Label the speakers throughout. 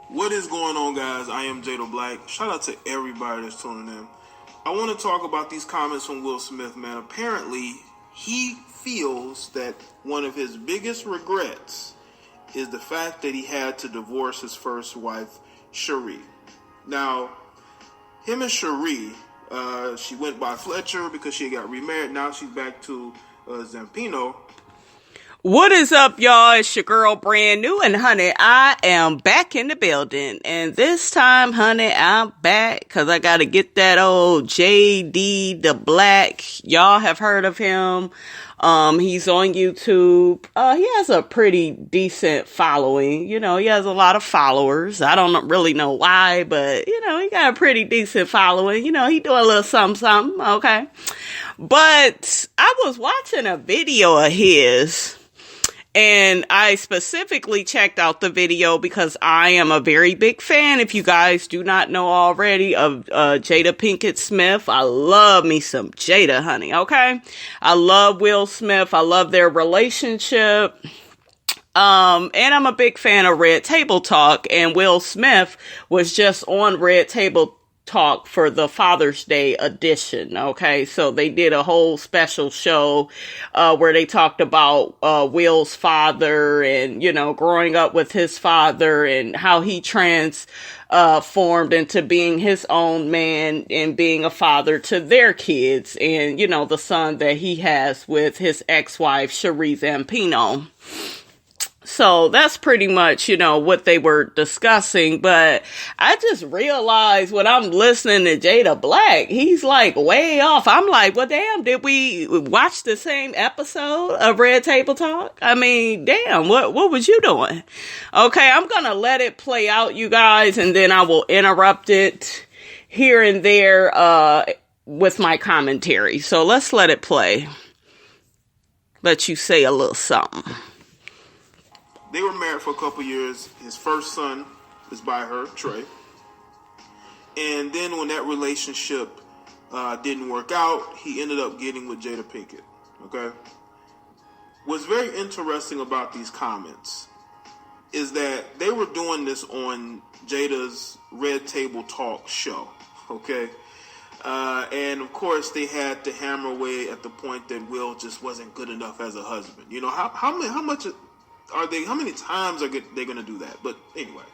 Speaker 1: What is going on, guys? I am Jada Black. Shout out to everybody that's tuning in. I want to talk about these comments from Will Smith, man. Apparently, he feels that one of his biggest regrets is the fact that he had to divorce his first wife, Cherie. Now, him and Cherie, she went by Fletcher because she got remarried. Now she's back to Zampino.
Speaker 2: What is up, y'all? It's your girl, Brand New, and honey, I am back in the building. And this time, honey, I'm back because I got to get that old JD the Black. Y'all have heard of him. He's on YouTube. He has a pretty decent following. You know, he has a lot of followers. I don't really know why, but, you know, he got a pretty decent following. You know, he doing a little something, okay? But I was watching a video of his, and I specifically checked out the video because I am a very big fan, if you guys do not know already, of Jada Pinkett Smith. I love me some Jada, honey, okay? I love Will Smith. I love their relationship. And I'm a big fan of Red Table Talk, and Will Smith was just on Red Table Talk for the Father's Day edition. Okay, so they did a whole special show where they talked about Will's father and, you know, growing up with his father and how he transformed into being his own man and being a father to their kids, and, you know, the son that he has with his ex-wife Cherie Zampino. So that's pretty much, you know, what they were discussing. But I just realized when I'm listening to Jada Black, he's like way off. I'm like, well, damn, did we watch the same episode of Red Table Talk? I mean, damn, what was you doing? Okay, I'm going to let it play out, you guys, and then I will interrupt it here and there with my commentary. So let's let it play. Let you say a little something.
Speaker 1: They were married for a couple years. His first son is by her, Trey. And then when that relationship didn't work out, he ended up getting with Jada Pinkett. Okay? What's very interesting about these comments is that they were doing this on Jada's Red Table Talk show. Okay? And of course, they had to hammer away at the point that Will just wasn't good enough as a husband. You know, how much how many times are they going to do that? But anyway,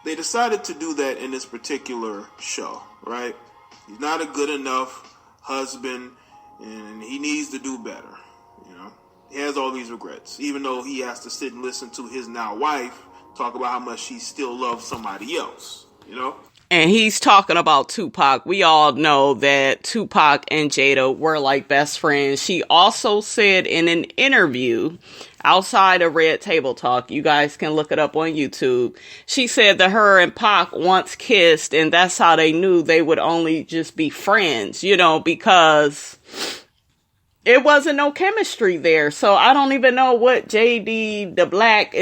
Speaker 1: they decided to do that in this particular show, right? He's not a good enough husband, and he needs to do better. You know, he has all these regrets, even though he has to sit and listen to his now wife talk about how much she still loves somebody else. You know.
Speaker 2: And he's talking about Tupac. We all know that Tupac and Jada were like best friends. She also said in an interview outside of Red Table Talk, you guys can look it up on YouTube, she said that her and Pac once kissed, and that's how they knew they would only just be friends, you know, because it wasn't no chemistry there. So I don't even know what JD the Black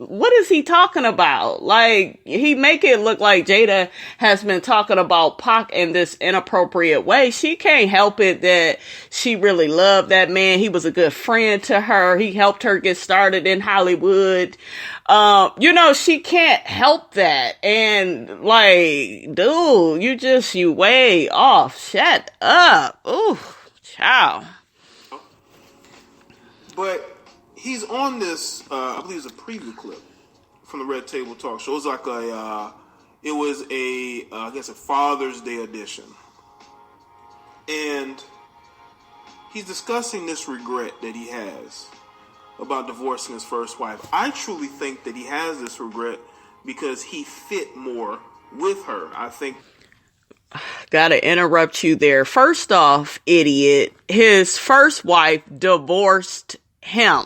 Speaker 2: what is he talking about? Like, he make it look like Jada has been talking about Pac in this inappropriate way. She can't help it that she really loved that man. He was a good friend to her. He helped her get started in Hollywood. You know, she can't help that. And like, dude, you way off. Shut up. Ooh, child.
Speaker 1: But he's on this, I believe it's a preview clip from the Red Table Talk show. It was like I guess a Father's Day edition. And he's discussing this regret that he has about divorcing his first wife. I truly think that he has this regret because he fit more with her. I think.
Speaker 2: Gotta interrupt you there. First off, idiot, his first wife divorced him.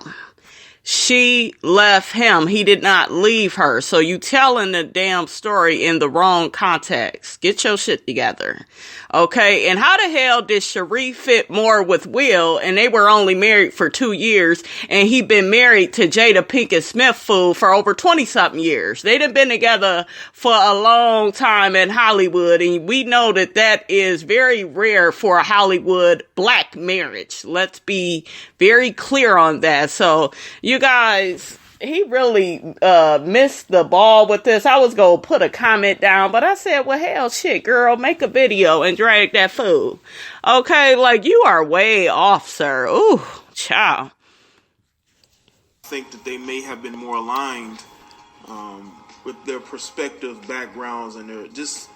Speaker 2: She left him. He did not leave her. So you telling the damn story in the wrong context. Get your shit together. Okay. And how the hell did Cherie fit more with Will? And they were only married for 2 years. And he been married to Jada Pinkett Smith fool for over 20 something years. They done been together for a long time in Hollywood. And we know that that is very rare for a Hollywood black marriage. Let's be very clear on that. So you guys, he really missed the ball with this. I was going to put a comment down, but I said, well, hell, shit, girl, make a video and drag that fool. Okay, like, you are way off, sir. Ooh, child.
Speaker 1: I think that they may have been more aligned with their perspective backgrounds, and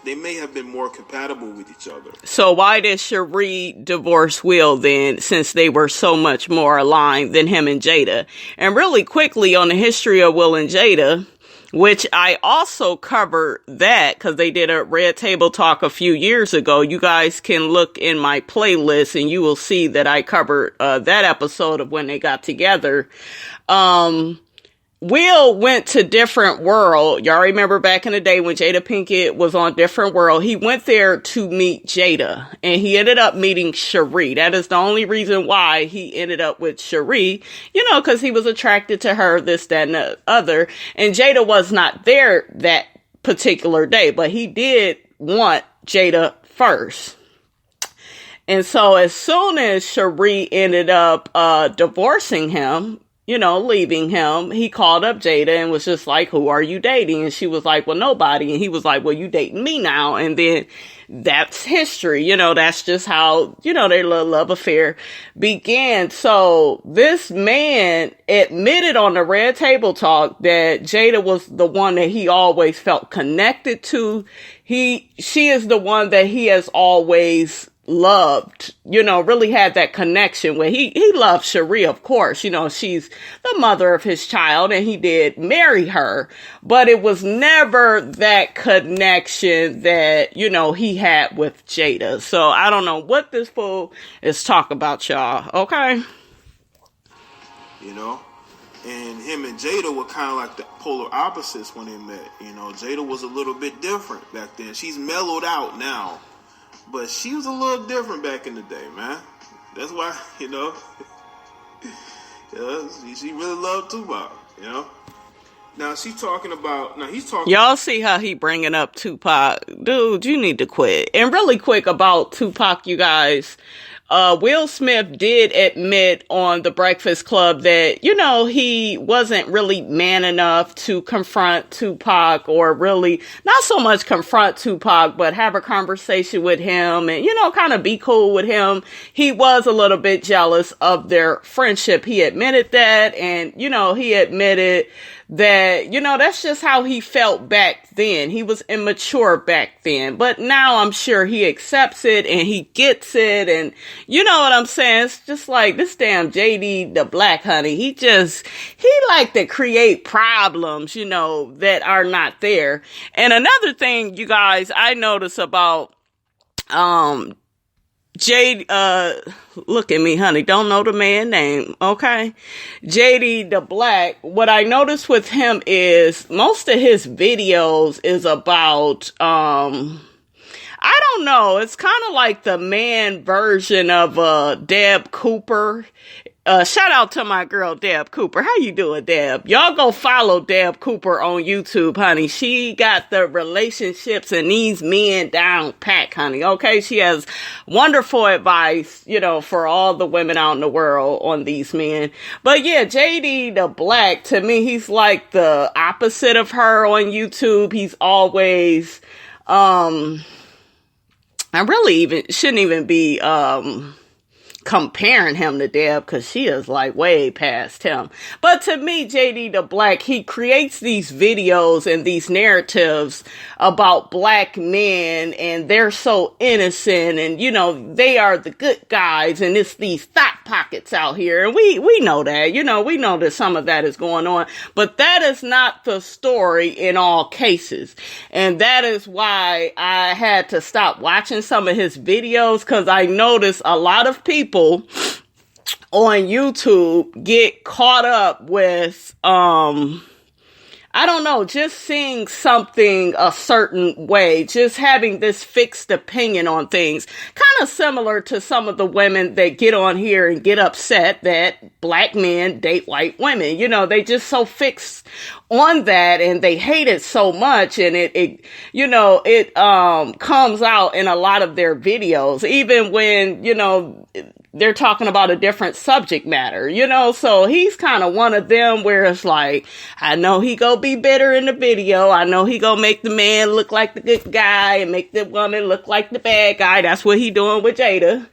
Speaker 1: they may have been more compatible with each other.
Speaker 2: So why did Cherie divorce Will then, since they were so much more aligned than him and Jada? And really quickly on the history of Will and Jada, which I also covered that because they did a Red Table Talk a few years ago. You guys can look in my playlist and you will see that I covered that episode of when they got together. Will went to Different World. Y'all remember back in the day when Jada Pinkett was on Different World? He went there to meet Jada, and he ended up meeting Cherie. That is the only reason why he ended up with Cherie, because he was attracted to her, this, that, and the other. And Jada was not there that particular day, but he did want Jada first. And so as soon as Cherie ended up divorcing him, leaving him, he called up Jada and was just like, who are you dating? And she was like, well, nobody. And he was like, well, you dating me now. And then that's history. That's just how, their little love affair began. So this man admitted on the Red Table Talk that Jada was the one that he always felt connected to. She is the one that he has always loved, really had that connection where he loved Cherie, of course, she's the mother of his child and he did marry her, but it was never that connection that, he had with Jada. So I don't know what this fool is talking about, y'all. Okay.
Speaker 1: And him and Jada were kind of like the polar opposites when they met. Jada was a little bit different back then. She's mellowed out now. But she was a little different back in the day, man. That's why, she really loved Tupac, Now he's talking.
Speaker 2: Y'all see how he bringing up Tupac? Dude, you need to quit. And really quick about Tupac, you guys. Will Smith did admit on The Breakfast Club that, he wasn't really man enough to confront Tupac, or really not so much confront Tupac, but have a conversation with him and, kind of be cool with him. He was a little bit jealous of their friendship. He admitted that, and, he admitted that, that's just how he felt back then. He was immature back then, but now I'm sure he accepts it and he gets it. And you know what I'm saying? It's just like this damn JD the Black, honey. He like to create problems, that are not there. And another thing, you guys, I notice about, look at me, honey. Don't know the man name. Okay. JD the Black. What I noticed with him is most of his videos is about, I don't know. It's kind of like the man version of, Deb Cooper. Shout out to my girl, Deb Cooper. How you doing, Deb? Y'all go follow Deb Cooper on YouTube, honey. She got the relationships and these men down pat, honey. Okay. She has wonderful advice, for all the women out in the world on these men. But yeah, JD the Black, to me, he's like the opposite of her on YouTube. He's always, I really shouldn't even be, comparing him to Deb, because she is like way past him. But to me, JD the Black, he creates these videos and these narratives about black men, and they're so innocent, and they are the good guys, and it's these thought pockets out here, and we know that, we know that some of that is going on, but that is not the story in all cases. And that is why I had to stop watching some of his videos, because I noticed a lot of people on YouTube get caught up with, I don't know, just seeing something a certain way, just having this fixed opinion on things, kind of similar to some of the women that get on here and get upset that black men date white women. They just so fixed on that, and they hate it so much, and it comes out in a lot of their videos, even when, they're talking about a different subject matter, so he's kind of one of them where it's like, I know he gonna be bitter in the video. I know he gonna make the man look like the good guy and make the woman look like the bad guy. That's what he doing with Jada,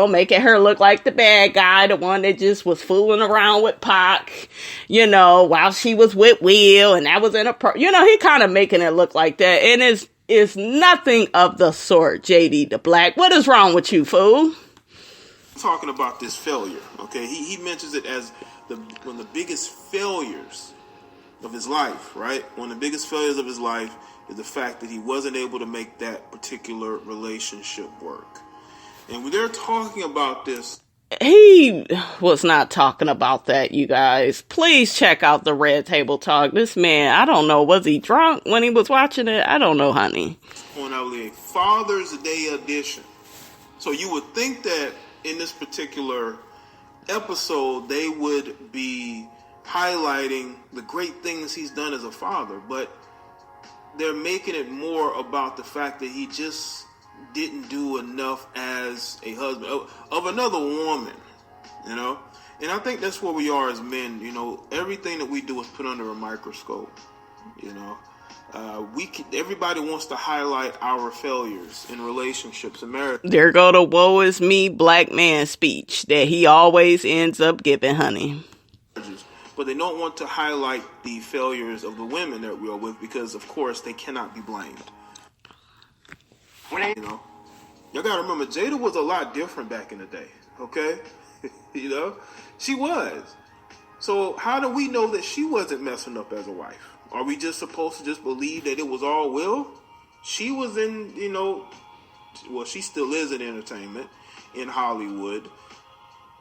Speaker 2: making her look like the bad guy, the one that just was fooling around with Pac, while she was with Will, and that was he kind of making it look like that, and it's nothing of the sort. JD the Black, what is wrong with you, fool?
Speaker 1: Talking about this failure, okay? He mentions it as one of the biggest failures of his life, right? One of the biggest failures of his life is the fact that he wasn't able to make that particular relationship work. And when they're talking about this,
Speaker 2: he was not talking about that, you guys. Please check out the Red Table Talk. This man, I don't know, was he drunk when he was watching it? I don't know, honey.
Speaker 1: On a Father's Day edition. So you would think that in this particular episode, they would be highlighting the great things he's done as a father, but they're making it more about the fact that he just didn't do enough as a husband of another woman, And I think that's where we are as men. Everything that we do is put under a microscope. Everybody wants to highlight our failures in relationships and marriage.
Speaker 2: There go the woe is me black man speech that he always ends up giving, honey.
Speaker 1: But they don't want to highlight the failures of the women that we're with because, of course, they cannot be blamed. Y'all gotta remember, Jada was a lot different back in the day, okay? She was. So how do we know that she wasn't messing up as a wife? Are we just supposed to just believe that it was all Will? She was in, she still is in entertainment in Hollywood.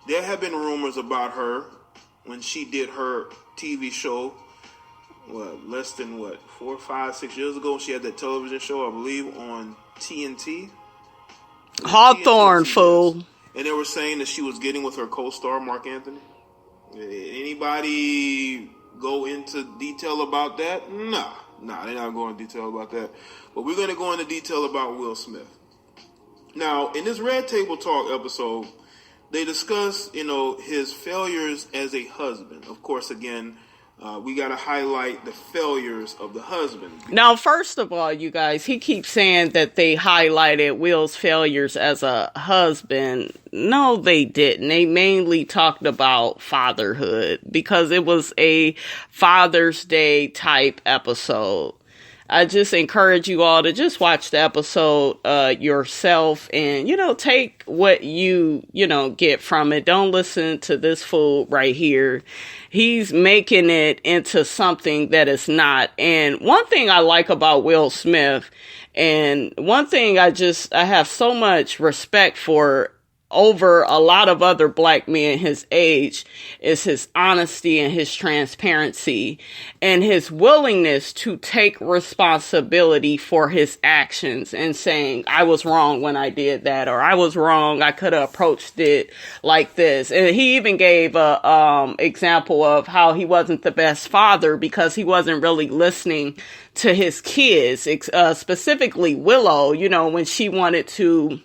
Speaker 1: There have been rumors about her when she did her TV show, less than 4, 5, 6 years ago. She had that television show, I believe, on TNT.
Speaker 2: Hawthorne, fool.
Speaker 1: And they were saying that she was getting with her co-star, Mark Anthony. Anybody go into detail about that? Nah, they're not going into detail about that. But we're going to go into detail about Will Smith. Now, in this Red Table Talk episode, they discuss, his failures as a husband. Of course, again, we got to highlight the failures of the husband.
Speaker 2: Now, first of all, you guys, he keeps saying that they highlighted Will's failures as a husband. No, they didn't. They mainly talked about fatherhood because it was a Father's Day type episode. I just encourage you all to just watch the episode yourself and, take what you get from it. Don't listen to this fool right here. He's making it into something that it's not. And one thing I like about Will Smith, and one thing I have so much respect for over a lot of other black men his age, is his honesty and his transparency and his willingness to take responsibility for his actions and saying, I was wrong when I did that, or I was wrong, I could have approached it like this. And he even gave a example of how he wasn't the best father because he wasn't really listening to his kids, specifically Willow, when she wanted to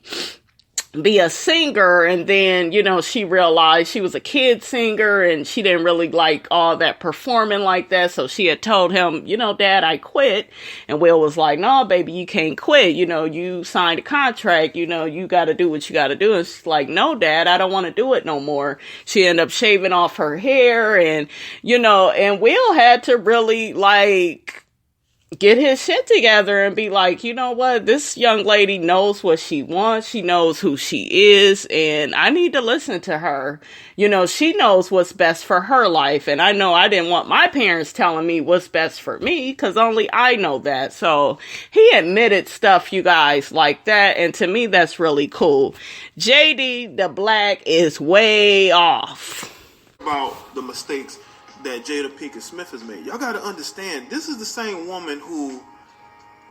Speaker 2: be a singer, and then she realized she was a kid singer and she didn't really like all that performing like that, so she had told him, Dad, I quit. And Will was like, no, baby, you can't quit, you signed a contract, you got to do what you got to do. And she's like, no, Dad, I don't want to do it no more. She ended up shaving off her hair, and and Will had to really get his shit together and be like, you know what? This young lady knows what she wants. She knows who she is, and I need to listen to her. She knows what's best for her life. And I know I didn't want my parents telling me what's best for me because only I know that. So he admitted stuff, you guys, like that. And to me, that's really cool. JD the Black is way off.
Speaker 1: About the mistakes that Jada Pinkett Smith has made. Y'all got to understand, this is the same woman who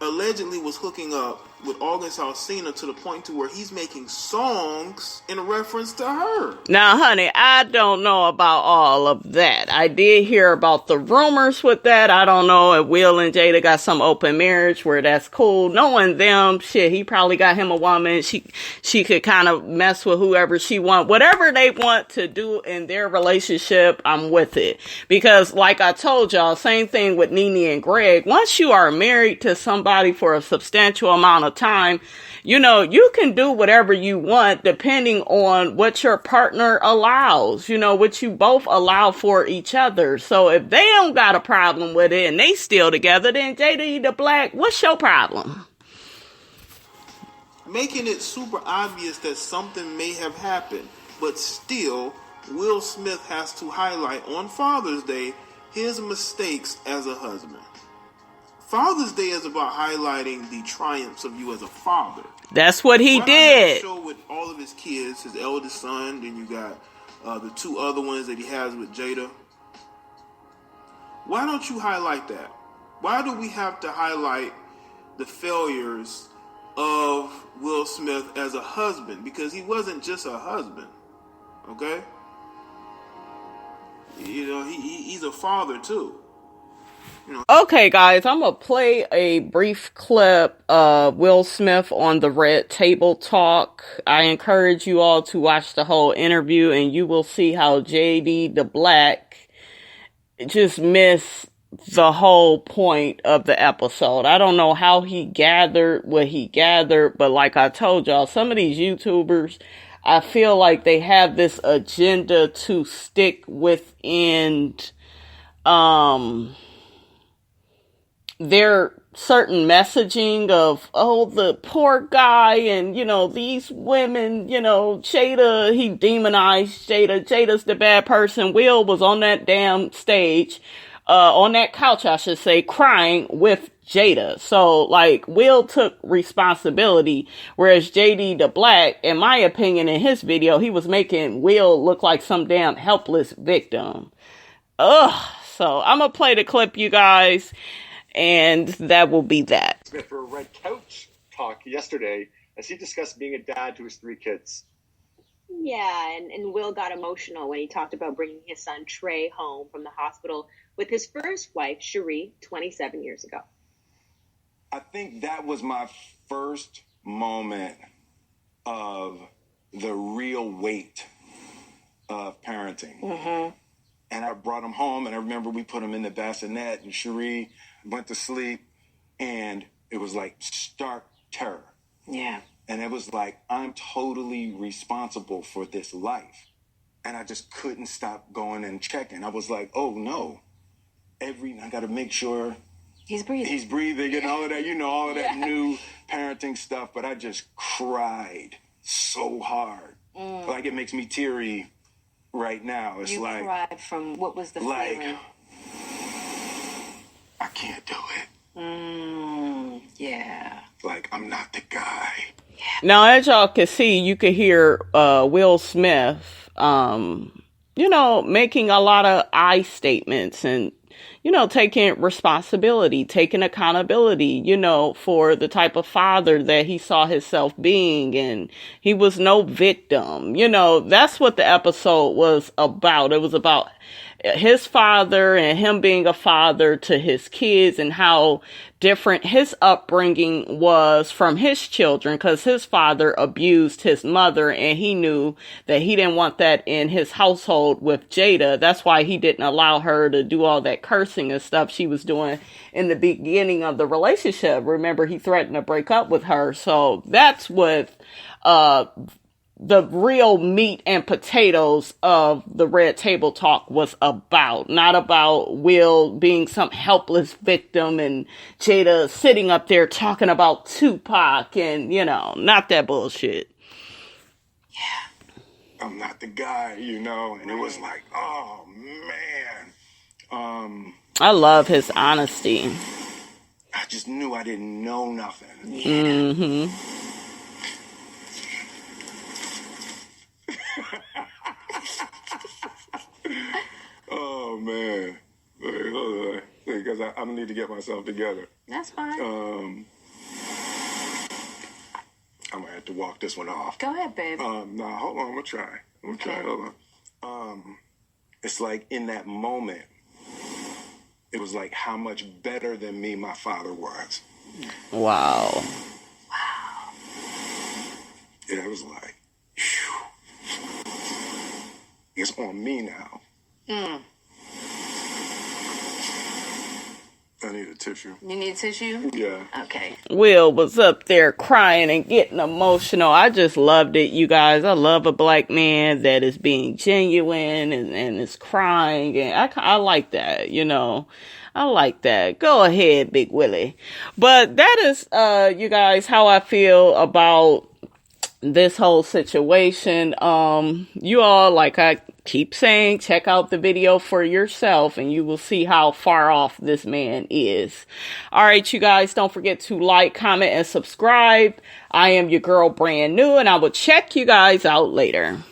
Speaker 1: allegedly was hooking up with August Alsina to the point to where he's making songs in reference to her.
Speaker 2: Now, honey, I don't know about all of that. I did hear about the rumors with that. I don't know if Will and Jada got some open marriage where that's cool. Knowing them, shit, he probably got him a woman. She could kind of mess with whoever she want. Whatever they want to do in their relationship, I'm with it. Because like I told y'all, same thing with Nene and Greg. Once you are married to somebody for a substantial amount of time, you know, you can do whatever you want depending on what your partner allows, you know, what you both allow for each other. So if they don't got a problem with it and they still together, then JD the Black, what's your problem?
Speaker 1: Making it super obvious that something may have happened, but still, Will Smith has to highlight on Father's Day his mistakes as a husband. Father's Day is about highlighting the triumphs of you as a father.
Speaker 2: That's what he did.
Speaker 1: Show with all of his kids, his eldest son, then you got the two other ones that he has with Jada. Why don't you highlight that? Why do we have to highlight the failures of Will Smith as a husband? Because he wasn't just a husband, okay? You know, he's a father too.
Speaker 2: Okay, guys, I'm going to play a brief clip of Will Smith on the Red Table Talk. I encourage you all to watch the whole interview, and you will see how JD the Black just missed the whole point of the episode. I don't know how he gathered what he gathered, but like I told y'all, some of these YouTubers, I feel like they have this agenda to stick within their certain messaging of, oh, the poor guy and, you know, these women, you know, Jada, he demonized Jada. Jada's the bad person. Will was on that damn stage, on that couch, I should say, crying with Jada. So, like, Will took responsibility, whereas JD the Black, in my opinion, in his video, he was making Will look like some damn helpless victim. Ugh. So, I'm gonna play the clip, you guys. And that will be that.
Speaker 3: Smith for a Red Couch Talk yesterday as he discussed being a dad to his 3 kids.
Speaker 4: Yeah, and Will got emotional when he talked about bringing his son Trey home from the hospital with his first wife, Cherie, 27 years ago.
Speaker 5: I think that was my first moment of the real weight of parenting. Mm-hmm. And I brought him home, and I remember we put him in the bassinet, and Cherie went to sleep, and it was like stark terror.
Speaker 4: Yeah.
Speaker 5: And it was like, I'm totally responsible for this life. And I just couldn't stop going and checking. I was like, oh no, I got to make sure
Speaker 4: he's breathing
Speaker 5: and all of that, all of that new parenting stuff. But I just cried so hard. Like it makes me teary right now. It's
Speaker 4: you
Speaker 5: like,
Speaker 4: cried from what was the feeling?
Speaker 5: I can't do it.
Speaker 4: Yeah.
Speaker 5: Like, I'm not the guy.
Speaker 2: Yeah. Now, as y'all can see, you can hear Will Smith, making a lot of I statements and, taking responsibility, taking accountability, for the type of father that he saw himself being. And he was no victim. That's what the episode was about. It was about his father and him being a father to his kids and how different his upbringing was from his children, because his father abused his mother and he knew that he didn't want that in his household with Jada. That's why he didn't allow her to do all that cursing and stuff she was doing in the beginning of the relationship. Remember, he threatened to break up with her. So that's what the real meat and potatoes of the Red Table Talk was about. Not about Will being some helpless victim and Jada sitting up there talking about Tupac and, not that bullshit.
Speaker 5: Yeah. I'm not the guy, and it was like, oh, man.
Speaker 2: I love his honesty.
Speaker 5: I just knew I didn't know nothing.
Speaker 4: Yeah.
Speaker 2: Mm-hmm.
Speaker 5: Oh man, because I'm gonna need to get myself together.
Speaker 4: That's fine.
Speaker 5: I'm gonna have to walk this one off.
Speaker 6: Go ahead, babe.
Speaker 5: No, hold on. I'm gonna try. Hold on. It's like in that moment, it was like how much better than me my father was.
Speaker 2: Wow.
Speaker 5: Yeah, it was like, whew. It's on me now. I need a tissue.
Speaker 6: You need tissue?
Speaker 5: Yeah.
Speaker 6: Okay.
Speaker 2: Will was up there crying and getting emotional. I just loved it, you guys. I love a black man that is being genuine and is crying. And I like that, you know. I like that. Go ahead, Big Willie. But that is, you guys, how I feel about this whole situation. You all, like I keep saying, check out the video for yourself and you will see how far off this man is. All right, you guys, don't forget to like, comment, and subscribe. I am your girl, Brand New, and I will check you guys out later.